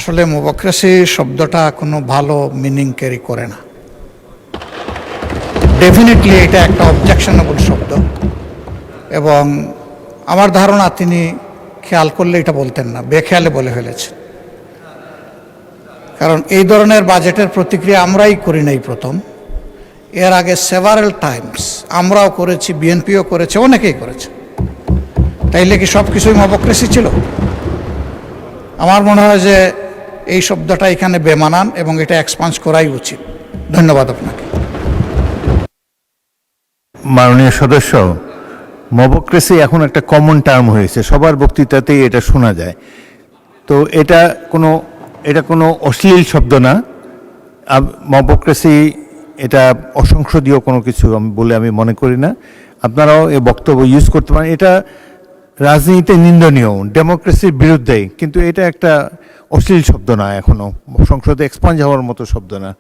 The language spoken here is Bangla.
আসলে মোবাক্রেসি শব্দটা কোনো ভালো মিনিং ক্যারি করে না। ডেফিনেটলি এটা একটা অবজেকশনেবল শব্দ, এবং আমার ধারণা তিনি খেয়াল করলে এটা বলতেন না, বেখেয়ালে বলে ফেলেছেন। কারণ এই ধরনের বাজেটের প্রতিক্রিয়া আমরাই করি নাই প্রথম, এর আগে সেভারেল টাইমস আমরাও করেছি, বিএনপিও করেছে, অনেকেই করেছে। তাইলে কি সব কিছুই মোবাক্রেসি ছিল? আমার মনে হয় যে এই শব্দটা এখানে বেমানান এবং এটা এক্সপান্স করাই উচিত। ধন্যবাদ আপনাকে। মাননীয় সদস্য, মোবাক্রেসি এখন একটা কমন টার্ম হয়েছে, সবার বক্তৃতাতেই এটা শোনা যায়। তো এটা কোনো অশ্লীল শব্দ না। মোবাক্রেসি এটা অসংসদীয় কোনো কিছু বলে আমি মনে করি না। আপনারাও এই বক্তব্য ইউজ করতে পারেন। এটা রাজনীতিতে নিন্দনীয়, ডেমোক্রেসির বিরুদ্ধে, কিন্তু এটা একটা অশ্লীল শব্দ না, এখনো সংসদে এক্সপাঞ্জ হওয়ার মতো শব্দ না।